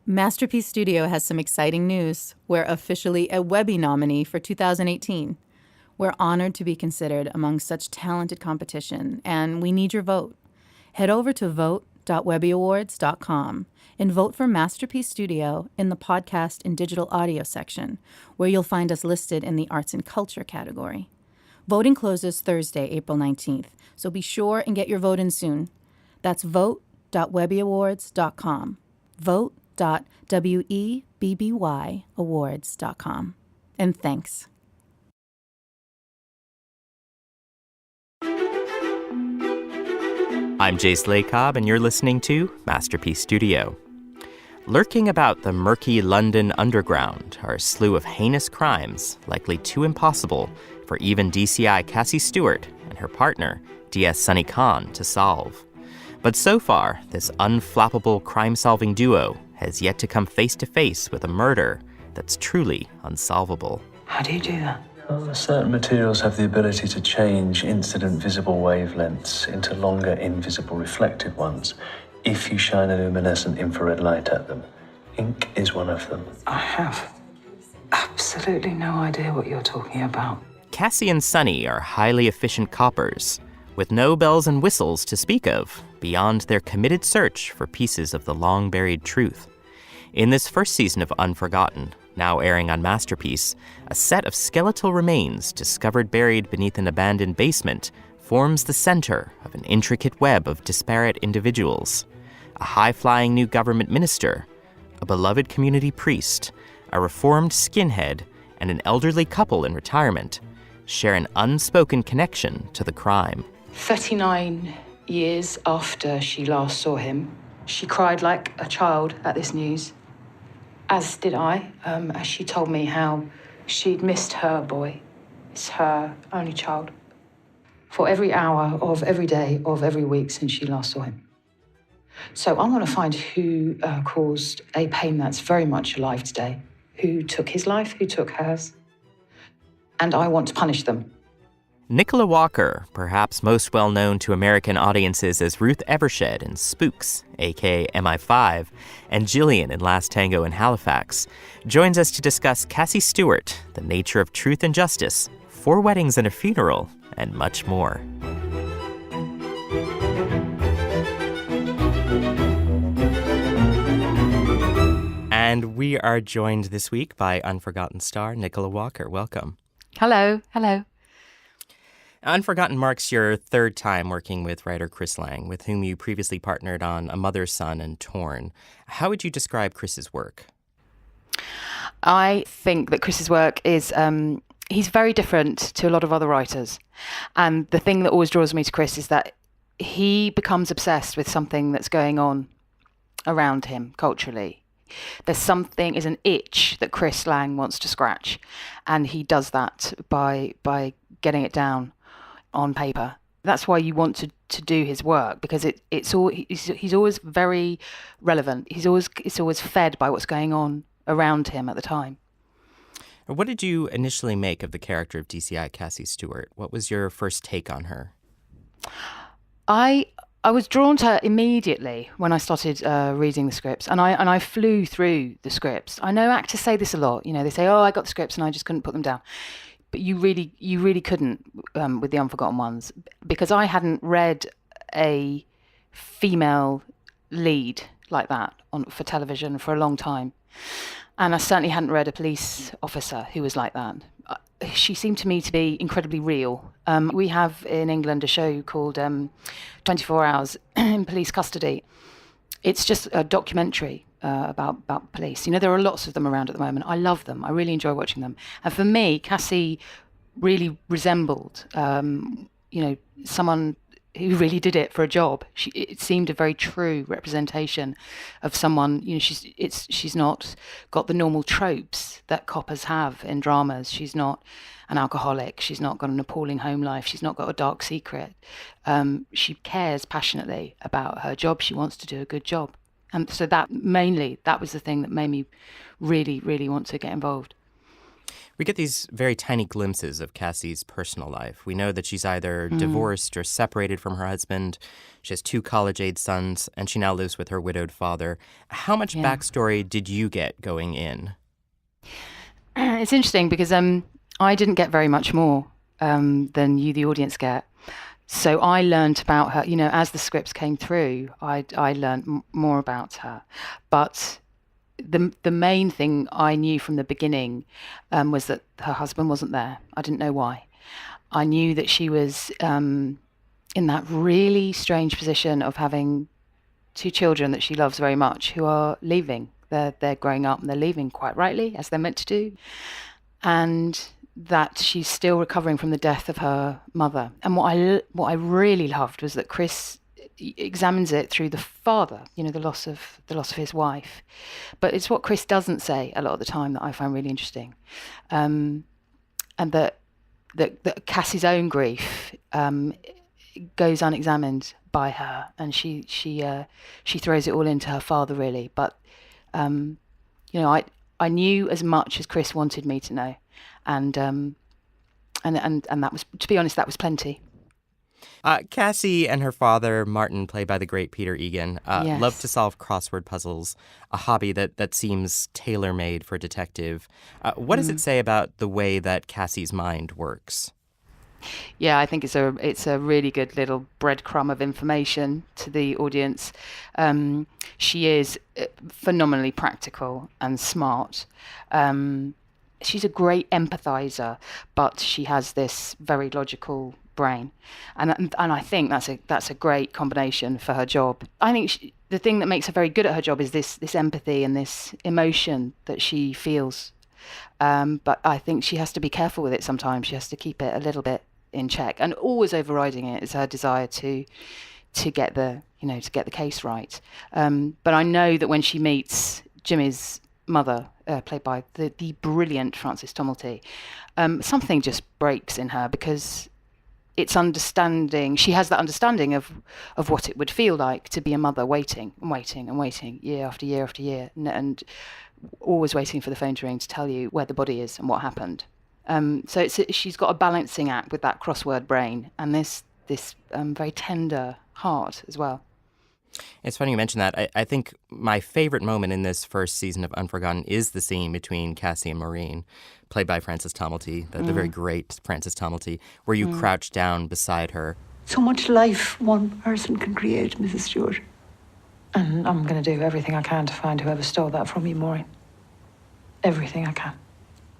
Masterpiece Studio has some exciting news. We're officially a Webby nominee for 2018. We're honored to be considered among such talented competition, and we need your vote. Head over to vote.webbyawards.com and vote for Masterpiece Studio in the podcast and digital audio section, where you'll find us listed in the arts and culture category. Voting closes Thursday, April 19th, so be sure and get your vote in soon. That's vote.webbyawards.com. vote.webbyawards.com. And thanks. I'm Jace Lacob, and you're listening to Masterpiece Studio. Lurking about the murky London underground are a slew of heinous crimes, likely too impossible for even DCI Cassie Stewart and her partner, DS Sunny Khan, to solve. But so far, this unflappable crime-solving duo has yet to come face-to-face with a murder that's truly unsolvable. How do you do that? Well, certain materials have the ability to change incident visible wavelengths into longer invisible reflected ones if you shine a luminescent infrared light at them. Ink is one of them. I have absolutely no idea what you're talking about. Cassie and Sunny are highly efficient coppers, with no bells and whistles to speak of, beyond their committed search for pieces of the long-buried truth. In this first season of Unforgotten, now airing on Masterpiece, a set of skeletal remains discovered buried beneath an abandoned basement forms the center of an intricate web of disparate individuals. A high-flying new government minister, a beloved community priest, a reformed skinhead, and an elderly couple in retirement share an unspoken connection to the crime. 39 years after she last saw him, she cried like a child at this news, as did I, as she told me how she'd missed her boy. It's her only child. For every hour of every day of every week since she last saw him. So I want to find who caused a pain that's very much alive today, who took his life, who took hers, and I want to punish them. Nicola Walker, perhaps most well known to American audiences as Ruth Evershed in Spooks, aka MI5, and Gillian in Last Tango in Halifax, joins us to discuss Cassie Stewart, the nature of truth and justice, 4 weddings and a funeral, and much more. And we are joined this week by Unforgotten star Nicola Walker. Welcome. Hello. Hello. Unforgotten marks your 3rd time working with writer Chris Lang, with whom you previously partnered on A Mother's Son and Torn. How would you describe Chris's work? I think that Chris's work is, he's very different to a lot of other writers. And the thing that always draws me to Chris is that he becomes obsessed with something that's going on around him culturally. There's an itch that Chris Lang wants to scratch. And he does that by getting it down on paper. That's why you want to do his work, because he's always very relevant. It's always fed by what's going on around him at the time. What did you initially make of the character of DCI Cassie Stewart? What was your first take on her? I was drawn to her immediately when I started reading the scripts, and I flew through the scripts. I know actors say this a lot. They say, "Oh, I got the scripts and I just couldn't put them down." But you really couldn't with the Unforgotten ones, because I hadn't read a female lead like that for television for a long time. And I certainly hadn't read a police officer who was like that. She seemed to me to be incredibly real. We have in England a show called 24 Hours in Police Custody. It's just a documentary about police. There are lots of them around at the moment. I love them. I really enjoy watching them. And for me, Cassie really resembled, someone who really did it for a job. It seemed a very true representation of someone. She's not got the normal tropes that coppers have in dramas. She's not an alcoholic. She's not got an appalling home life. She's not got a dark secret. She cares passionately about her job. She wants to do a good job. And so that was the thing that made me really, really want to get involved. We get these very tiny glimpses of Cassie's personal life. We know that she's either divorced or separated from her husband. She has 2 college-age sons, and she now lives with her widowed father. How much backstory did you get going in? It's interesting because I didn't get very much more than you, the audience, get. So I learned about her, as the scripts came through, I learned more about her. But the main thing I knew from the beginning was that her husband wasn't there. I didn't know why. I knew that she was in that really strange position of having 2 children that she loves very much who are leaving. They're growing up and they're leaving, quite rightly, as they're meant to do. And that she's still recovering from the death of her mother. And what I really loved was that Chris examines it through the father, the loss of his wife. But it's what Chris doesn't say a lot of the time that I find really interesting, and that Cassie's own grief goes unexamined by her, and she throws it all into her father, really. But I knew as much as Chris wanted me to know, and that was, to be honest, that was plenty. Cassie and her father, Martin, played by the great Peter Egan, Yes. love to solve crossword puzzles, a hobby that seems tailor-made for a detective. What does it say about the way that Cassie's mind works? Yeah, I think it's a really good little breadcrumb of information to the audience. She is phenomenally practical and smart. She's a great empathizer, but she has this very logical brain, and I think that's a great combination for her job. I think the thing that makes her very good at her job is this empathy and this emotion that she feels. But I think she has to be careful with it sometimes. She has to keep it a little bit in check, and always overriding it is her desire to get the case right. But I know that when she meets Jimmy's mother, played by the brilliant Frances Tomelty, something just breaks in her, because it's understanding. She has that understanding of what it would feel like to be a mother, waiting and waiting and waiting, year after year after year, and always waiting for the phone to ring to tell you where the body is and what happened. So she's got a balancing act with that crossword brain and this very tender heart as well. It's funny you mention that. I think my favorite moment in this first season of Unforgotten is the scene between Cassie and Maureen, played by Frances Tomelty, the very great Frances Tomelty, where you crouch down beside her. So much life one person can create, Mrs. Stewart. And I'm going to do everything I can to find whoever stole that from you, Maureen. Everything I can.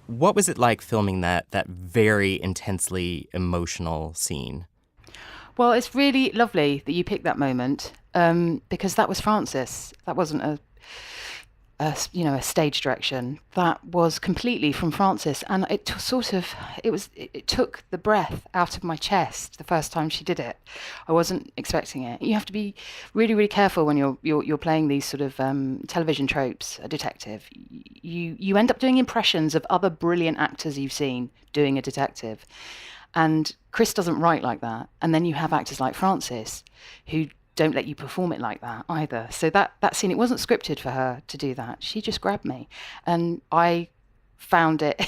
What was it like filming that very intensely emotional scene? Well, it's really lovely that you picked that moment, because that was Frances. That wasn't a stage direction. That was completely from Frances, and it took the breath out of my chest the first time she did it. I wasn't expecting it. You have to be really, really careful when you're playing these sort of television tropes, a detective. You end up doing impressions of other brilliant actors you've seen doing a detective. And Chris doesn't write like that. And then you have actors like Frances who don't let you perform it like that either. So that scene, it wasn't scripted for her to do that. She just grabbed me. And I found it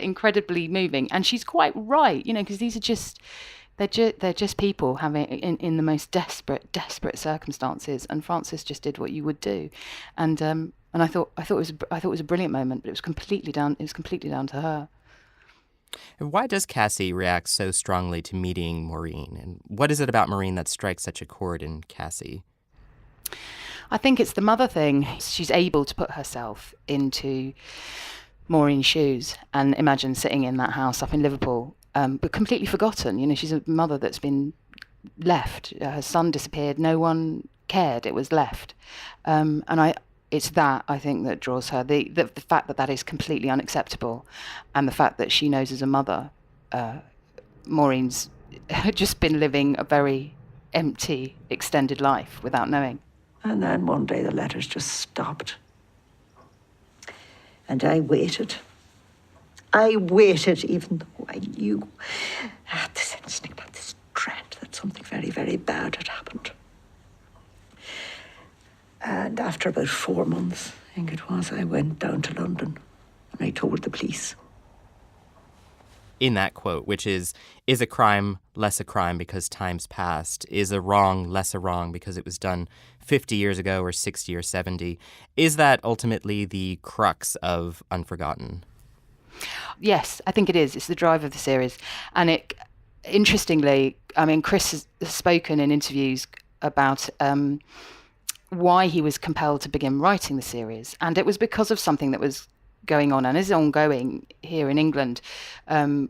incredibly moving. And she's quite right, because these are they're just people having in the most desperate circumstances. And Frances just did what you would do. And I thought it was a brilliant moment, but it was completely down to her. Why does Cassie react so strongly to meeting Maureen? And what is it about Maureen that strikes such a chord in Cassie? I think it's the mother thing. She's able to put herself into Maureen's shoes and imagine sitting in that house up in Liverpool, but completely forgotten. She's a mother that's been left. Her son disappeared. No one cared. It was left. It's that, I think, that draws her. The fact that is completely unacceptable, and the fact that she knows as a mother, Maureen's just been living a very empty, extended life without knowing. And then one day the letters just stopped. And I waited. Even though I knew this instinct, this dread that something very, very bad had happened. And after about 4 months, I think it was, I went down to London And I told the police. In that quote, which is a crime less a crime because time's passed? Is a wrong less a wrong because it was done 50 years ago or 60 or 70? Is that ultimately the crux of Unforgotten? Yes, I think it is. It's the drive of the series. And it, interestingly, I mean, Chris has spoken in interviews about why he was compelled to begin writing the series. And it was because of something that was going on and is ongoing here in England. There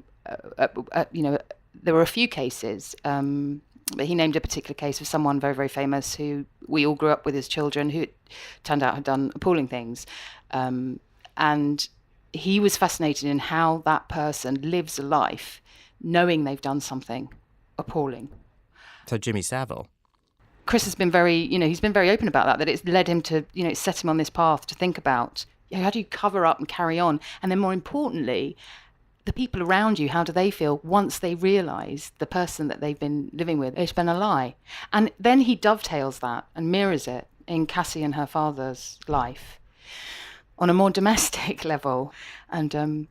were a few cases, but he named a particular case of someone very, very famous who we all grew up with as children, who it turned out had done appalling things. And he was fascinated in how that person lives a life knowing they've done something appalling. So Jimmy Savile. Chris has been he's been very open about that it's led him to, it's set him on this path to think about, how do you cover up and carry on? And then more importantly, the people around you, how do they feel once they realise the person that they've been living with has been a lie? And then he dovetails that and mirrors it in Cassie and her father's life on a more domestic level. And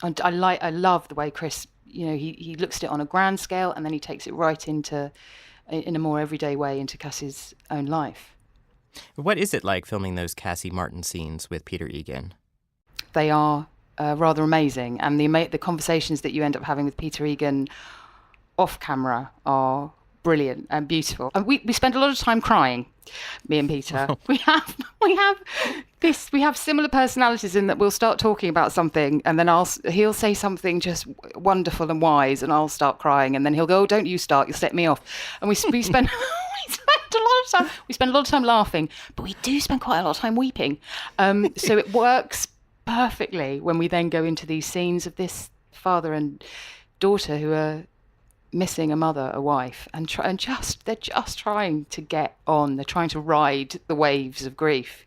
I love the way Chris, he looks at it on a grand scale and then he takes it right into, in a more everyday way, into Cassie's own life. What is it like filming those Cassie Martin scenes with Peter Egan? They are rather amazing, and the conversations that you end up having with Peter Egan off camera are brilliant and beautiful. And we spend a lot of time crying, me and Peter. we have similar personalities in that we'll start talking about something and then he'll say something just wonderful and wise and I'll start crying and then he'll go, "Oh, don't you start, you'll set me off." And we spend we spend a lot of time laughing, but we do spend quite a lot of time weeping. So it works perfectly when we then go into these scenes of this father and daughter who are missing a mother, a wife, and they're just trying to get on. They're trying to ride the waves of grief,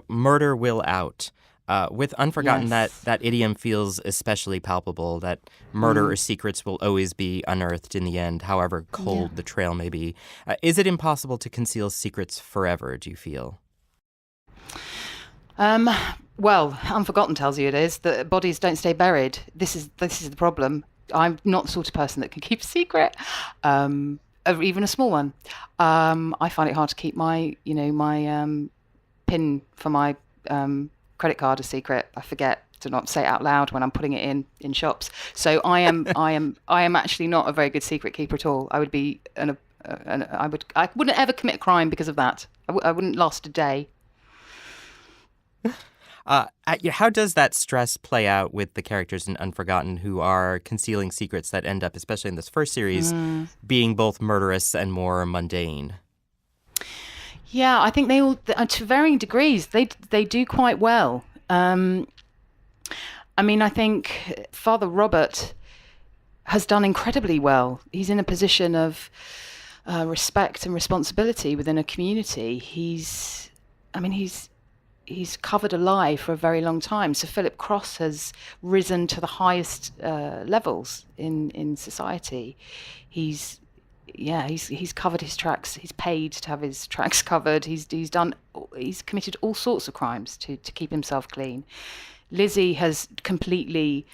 Murder will out. With Unforgotten, Yes. that idiom feels especially palpable, that murder or secrets will always be unearthed in the end, however cold the trail may be. Is it impossible to conceal secrets forever, do you feel? Well, Unforgotten tells you it is, that bodies don't stay buried. This is the problem. I'm not the sort of person that can keep a secret, even a small one. I find it hard to keep my PIN for my credit card a secret. I forget to not say it out loud when I'm putting it in shops. So I am actually not a very good secret keeper at all. I would be I wouldn't ever commit a crime because of that. I wouldn't last a day. How does that stress play out with the characters in Unforgotten who are concealing secrets that end up, especially in this first series, being both murderous and more mundane? Yeah, I think they all, to varying degrees, they do quite well. I think Father Robert has done incredibly well. He's in a position of respect and responsibility within a community. He's covered a lie for a very long time. So Philip Cross has risen to the highest levels in society. He's covered his tracks. He's paid to have his tracks covered. He's committed all sorts of crimes to keep himself clean. Lizzie has completely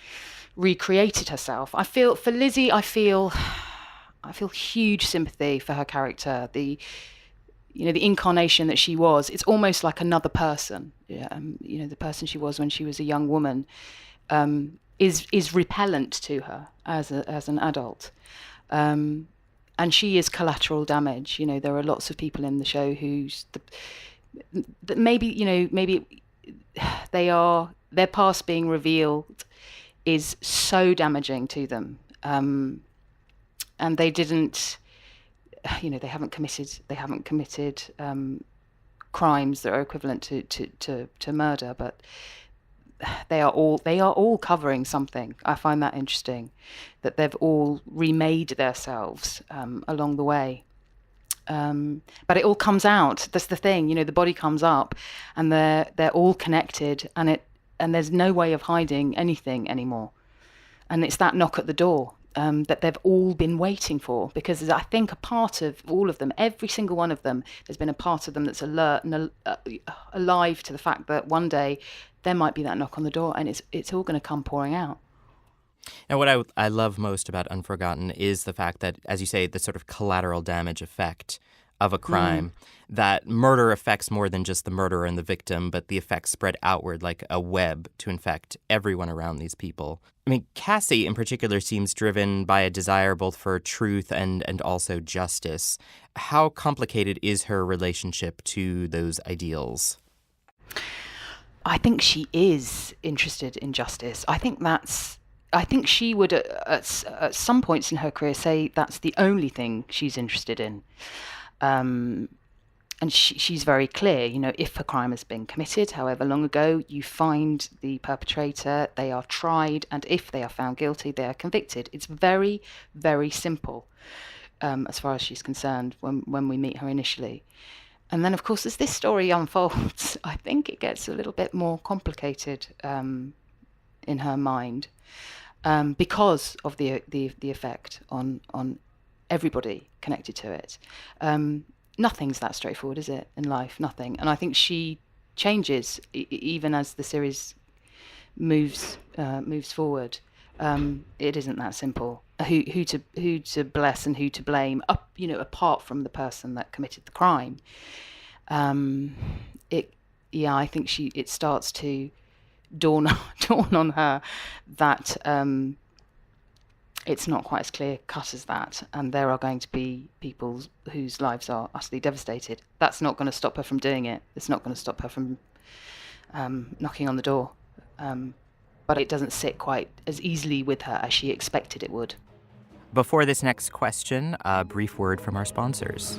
recreated herself. I feel huge sympathy for her character. The incarnation that she was, it's almost like another person. The person she was when she was a young woman is repellent to her as an adult. And she is collateral damage. There are lots of people in the show that maybe their past being revealed is so damaging to them. And they didn't, they haven't committed crimes that are equivalent to murder, but they are all covering something. I find that interesting, that they've all remade themselves along the way. But it all comes out. That's the thing, the body comes up, and they're all connected, and there's no way of hiding anything anymore. And it's that knock at the door that they've all been waiting for, because I think a part of all of them, every single one of them, there's been a part of them that's alert and alive to the fact that one day there might be that knock on the door, and it's all going to come pouring out. And what I love most about Unforgotten is the fact that, as you say, the sort of collateral damage effect of a crime, that murder affects more than just the murderer and the victim, but the effects spread outward like a web to infect everyone around these people. I mean, Cassie in particular seems driven by a desire both for truth and also justice. How complicated is her relationship to those ideals? I think she is interested in justice. I think she would, at some points in her career, say that's the only thing she's interested in. And she's very clear, if a crime has been committed, however long ago, you find the perpetrator, they are tried, and if they are found guilty, they are convicted. It's very, very simple, as far as she's concerned, when we meet her initially. And then, of course, as this story unfolds, I think it gets a little bit more complicated in her mind. Because of the effect on everybody connected to it. Nothing's that straightforward, is it, in life? Nothing. And I think she changes even as the series moves forward. It isn't that simple. Who to bless and who to blame, apart from the person that committed the crime. I think it starts to dawn on her that it's not quite as clear cut as that, and there are going to be people whose lives are utterly devastated. That's not going to stop her from doing it. It's not going to stop her from knocking on the door. But it doesn't sit quite as easily with her as she expected it would. Before this next question, a brief word from our sponsors.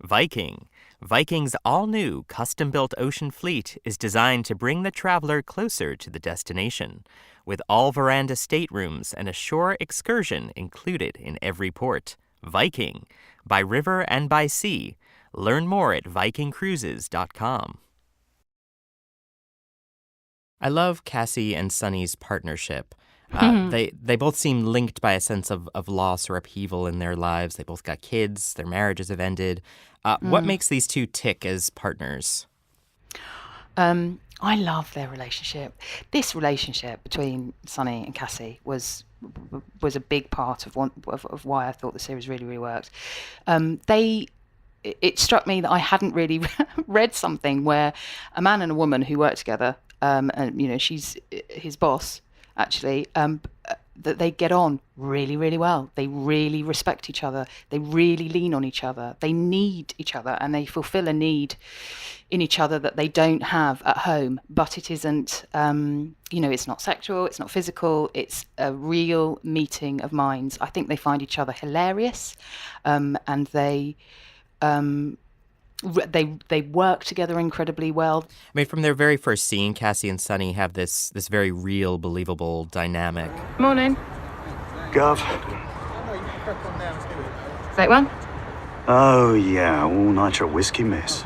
Viking. Viking's all-new, custom-built ocean fleet is designed to bring the traveler closer to the destination, with all-veranda staterooms and a shore excursion included in every port. Viking, by river and by sea. Learn more at vikingcruises.com. I love Cassie and Sonny's partnership. They both seem linked by a sense of loss or upheaval in their lives. They both got kids. Their marriages have ended. What makes these two tick as partners? I love their relationship. This relationship between Sonny and Cassie was a big part of why I thought the series really, really worked. It struck me that I hadn't really read something where a man and a woman who work together, and she's his boss, actually, that they get on really, really well. They really respect each other. They really lean on each other. They need each other, and they fulfill a need in each other that they don't have at home. But it isn't, it's not sexual, it's not physical, it's a real meeting of minds. I think they find each other hilarious, and they work together incredibly well. I mean, from their very first scene, Cassie and Sonny have this very real, believable dynamic. Morning. Gov. Take one? Oh, yeah, all nitro whiskey, miss.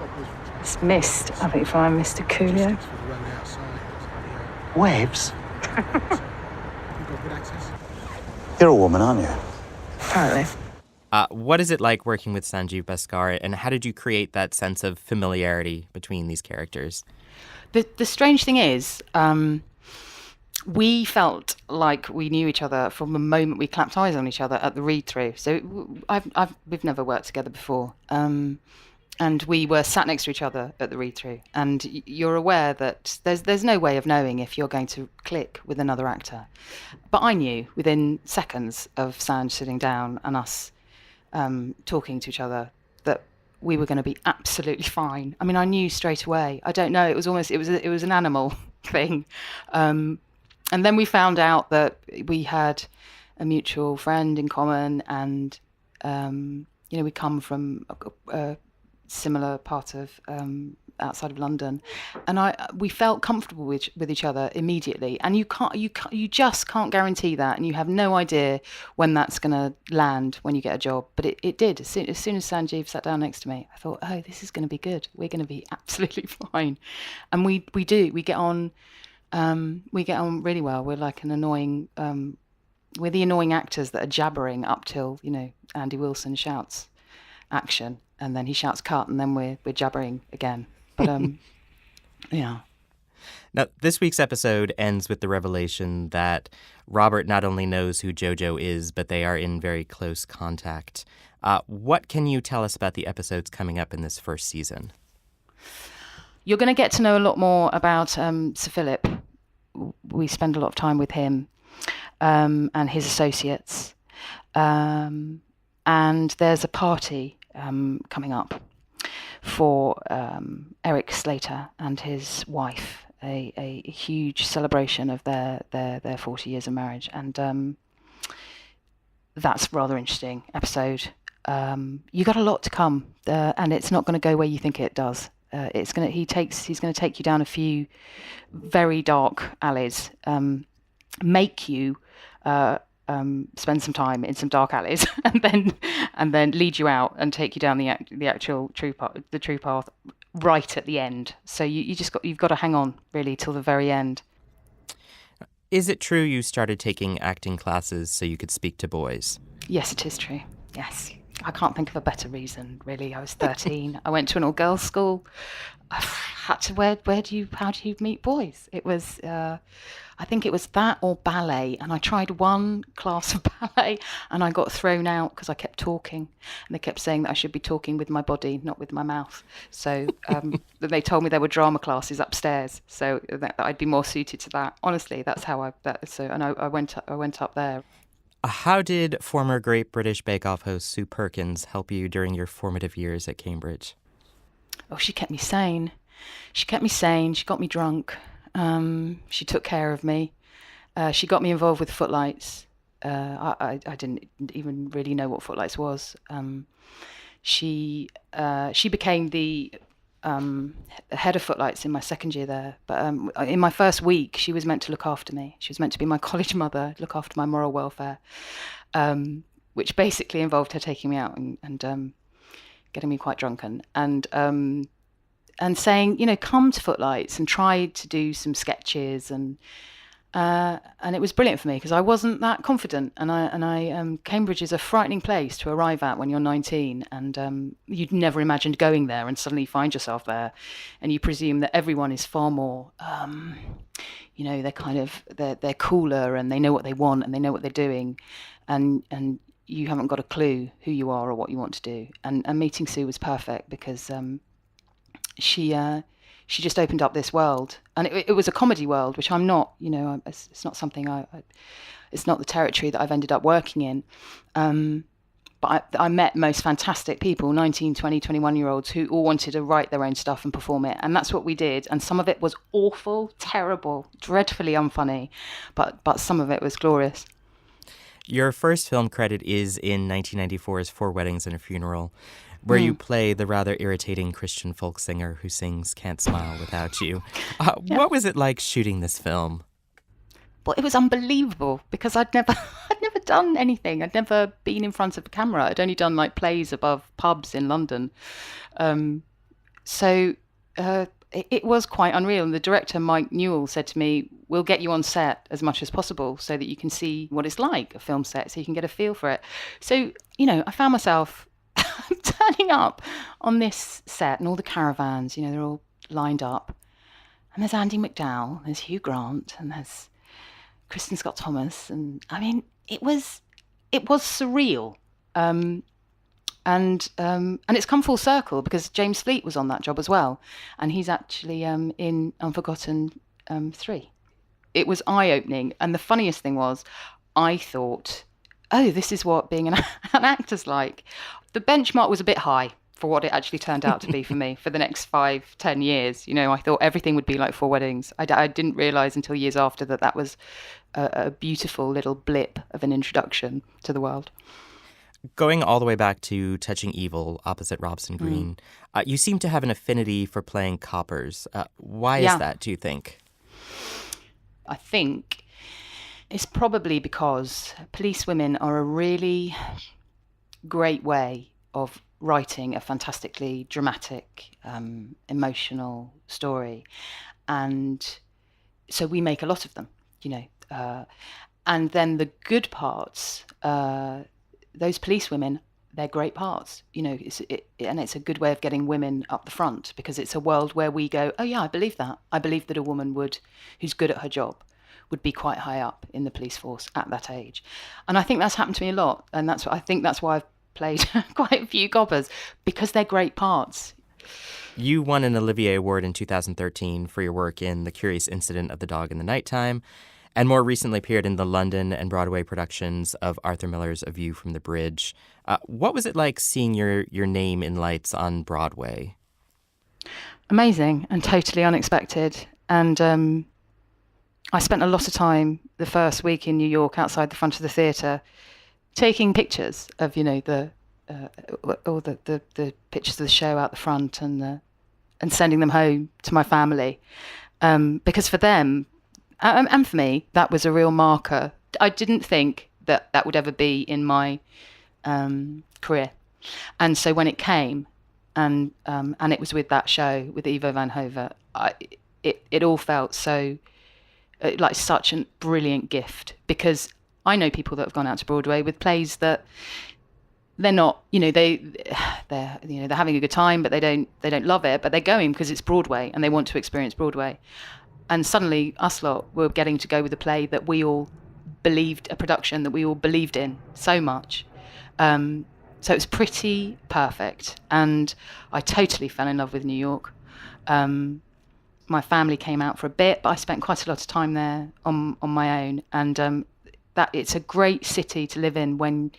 It's missed. I think fine, Mr. Coolio. Webs? You're a woman, aren't you? Apparently. What is it like working with Sanjeev Bhaskar, and how did you create that sense of familiarity between these characters? The strange thing is, we felt like we knew each other from the moment we clapped eyes on each other at the read-through. So we've never worked together before, and we were sat next to each other at the read-through. And you're aware that there's no way of knowing if you're going to click with another actor. But I knew within seconds of Sanj sitting down and us talking to each other that we were going to be absolutely fine. I mean, I knew straight away. I don't know. It was an animal thing. And then we found out that we had a mutual friend in common, and we come from a similar part of outside of London, and we felt comfortable with each other immediately. And you just can't guarantee that, and you have no idea when that's going to land when you get a job. But it did. As soon as Sanjeev sat down next to me, I thought, oh, this is going to be good. We're going to be absolutely fine. And we do. We get on. We get on really well. We're like an annoying. We're the annoying actors that are jabbering up till Andy Wilson shouts. action, and then he shouts cut, and then we're jabbering again. But yeah. Now, this week's episode ends with the revelation that Robert not only knows who Jojo is, but they are in very close contact. What can you tell us about the episodes coming up in this first season? You're going to get to know a lot more about Sir Philip. We spend a lot of time with him and his associates. And there's a party coming up for Eric Slater and his wife, a huge celebration of their 40 years of marriage. And that's a rather interesting episode. You got a lot to come, and it's not going to go where you think it does. He's going to take you down a few very dark alleys, make you spend some time in some dark alleys, and then lead you out and take you down the actual true path right at the end. So you've got to hang on really till the very end. Is it true you started taking acting classes so you could speak to boys? Yes, it is true. Yes. I can't think of a better reason, really. I was 13. I went to an all-girls school. I had to, how do you meet boys? It was, I think it was that or ballet. And I tried one class of ballet and I got thrown out because I kept talking. And they kept saying that I should be talking with my body, not with my mouth. So they told me there were drama classes upstairs. So that I'd be more suited to that. Honestly, that's how I went up there. How did former Great British Bake Off host Sue Perkins help you during your formative years at Cambridge? Oh, she kept me sane. She got me drunk. She took care of me. She got me involved with Footlights. I didn't even really know what Footlights was. She became the head of Footlights in my second year there. But in my first week, she was meant to look after me. She was meant to be my college mother, look after my moral welfare, which basically involved her taking me out and getting me quite drunken and saying, come to Footlights and try to do some sketches and it was brilliant for me because I wasn't that confident, and Cambridge is a frightening place to arrive at when you're 19, and you'd never imagined going there, and suddenly you find yourself there, and you presume that everyone is far more, they're cooler, and they know what they want, and they know what they're doing, and you haven't got a clue who you are or what you want to do. And meeting Sue was perfect because she just opened up this world, and it was a comedy world, which I'm not, it's not something it's not the territory that I've ended up working in. But I met most fantastic people, 19, 20, 21-year-olds who all wanted to write their own stuff and perform it. And that's what we did. And some of it was awful, terrible, dreadfully unfunny, but some of it was glorious. Your first film credit is in 1994's 4 Weddings and a Funeral, where you play the rather irritating Christian folk singer who sings Can't Smile Without You. What was it like shooting this film? Well, it was unbelievable because I'd never done anything. I'd never been in front of a camera. I'd only done like plays above pubs in London. So it was quite unreal. And the director, Mike Newell, said to me, we'll get you on set as much as possible so that you can see what it's like, a film set, so you can get a feel for it. So, I found myself turning up on this set and all the caravans, they're all lined up. And there's Andy McDowell, there's Hugh Grant, and there's Kristen Scott Thomas. And I mean, it was surreal. And it's come full circle because James Fleet was on that job as well. And he's actually in Unforgotten 3. It was eye-opening. And the funniest thing was, I thought, oh, this is what being an actor's like. The benchmark was a bit high for what it actually turned out to be for me for the next 5-10 years. I thought everything would be like 4 Weddings. I didn't realise until years after that was a beautiful little blip of an introduction to the world. Going all the way back to Touching Evil opposite Robson Green, you seem to have an affinity for playing coppers. Why is that, do you think? I think it's probably because police women are a really great way of writing a fantastically dramatic, emotional story. And so we make a lot of them, and then the good parts, those police women, they're great parts. You know, and it's a good way of getting women up the front, because it's a world where we go, oh yeah, I believe that. I believe that a woman who's good at her job, would be quite high up in the police force at that age. And I think that's happened to me a lot. And that's why I've played quite a few coppers, because they're great parts. You won an Olivier Award in 2013 for your work in The Curious Incident of the Dog in the Nighttime, and more recently appeared in the London and Broadway productions of Arthur Miller's A View from the Bridge. What was it like seeing your name in lights on Broadway? Amazing and totally unexpected. And I spent a lot of time the first week in New York outside the front of the theatre taking pictures of, you know, all the pictures of the show out the front, and sending them home to my family, because for them and for me that was a real marker. I didn't think that would ever be in my career, and so when it came, and it was with that show with Ivo van Hove, it all felt so like such a brilliant gift, because I know people that have gone out to Broadway with plays that they're not, you know, they're having a good time, but they don't love it, but they're going because it's Broadway and they want to experience Broadway. And suddenly us lot were getting to go with a play that we all believed, a production that we all believed in so much. So it was pretty perfect, and I totally fell in love with New York. My family came out for a bit, but I spent quite a lot of time there on my own, and that it's a great city to live in when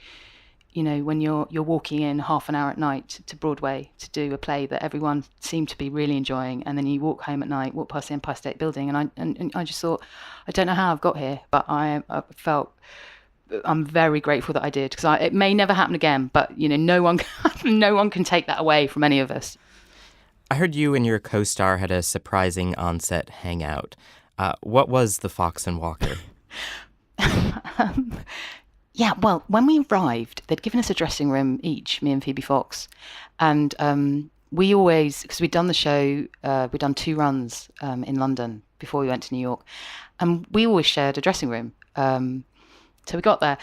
you're walking in half an hour at night to Broadway to do a play that everyone seemed to be really enjoying, and then you walk home at night, walk past the Empire State Building, and I just thought, I don't know how I've got here, but I felt I'm very grateful that I did, because it may never happen again, but you know, no one can take that away from any of us. I heard you and your co-star had a surprising on-set hangout. What was the Fox and Walker? Yeah, well, when we arrived, they'd given us a dressing room each, me and Phoebe Fox. And we always, because we'd done the show, we'd done 2 runs in London before we went to New York. And we always shared a dressing room. So we got there,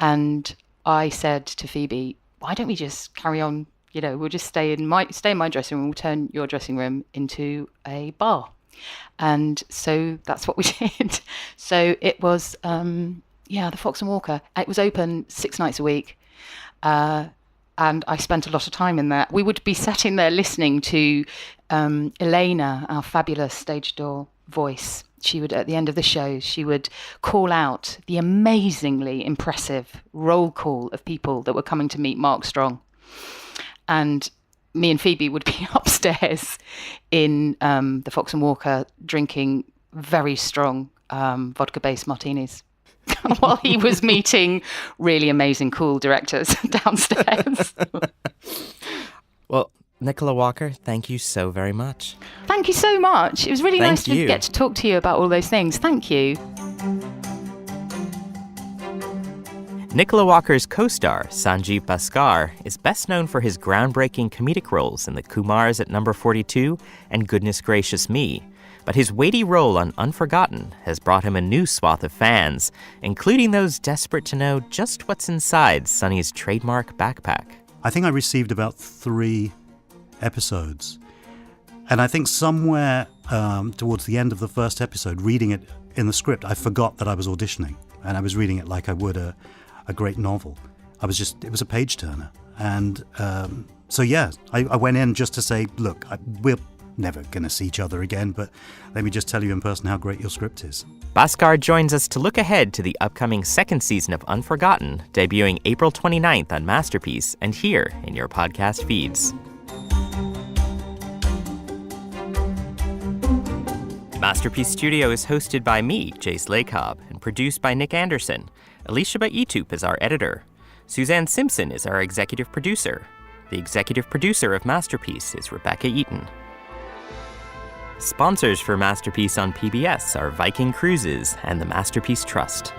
and I said to Phoebe, why don't we just carry on? You know, we'll just stay in my dressing room. We'll turn your dressing room into a bar. And so that's what we did. So it was, the Fox and Walker. It was open 6 nights a week. And I spent a lot of time in there. We would be sat in there listening to Elena, our fabulous stage door voice. She would, at the end of the show, she would call out the amazingly impressive roll call of people that were coming to meet Mark Strong. And me and Phoebe would be upstairs in the Fox and Walker drinking very strong vodka-based martinis while he was meeting really amazing, cool directors downstairs. Well, Nicola Walker, thank you so very much. Thank you so much. It was really nice Thank you. to get to talk to you about all those things. Thank you. Nicola Walker's co-star, Sanjeev Bhaskar, is best known for his groundbreaking comedic roles in The Kumars at Number 42 and Goodness Gracious Me. But his weighty role on Unforgotten has brought him a new swath of fans, including those desperate to know just what's inside Sonny's trademark backpack. I think I received about 3 episodes. And I think somewhere towards the end of the first episode, reading it in the script, I forgot that I was auditioning. And I was reading it like I would a great novel. It was a page turner. And I went in just to say, look, we're never going to see each other again, but let me just tell you in person how great your script is. Bhaskar joins us to look ahead to the upcoming 2nd season of Unforgotten, debuting April 29th on Masterpiece and here in your podcast feeds. Masterpiece Studio is hosted by me, Jace Lacob, and produced by Nick Anderson. Alicia Baitup is our editor. Suzanne Simpson is our executive producer. The executive producer of Masterpiece is Rebecca Eaton. Sponsors for Masterpiece on PBS are Viking Cruises and the Masterpiece Trust.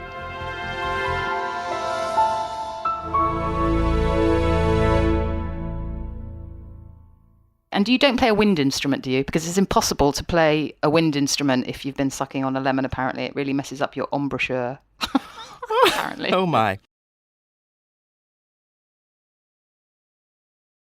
And you don't play a wind instrument, do you? Because it's impossible to play a wind instrument if you've been sucking on a lemon, apparently. It really messes up your embouchure, apparently. Oh my.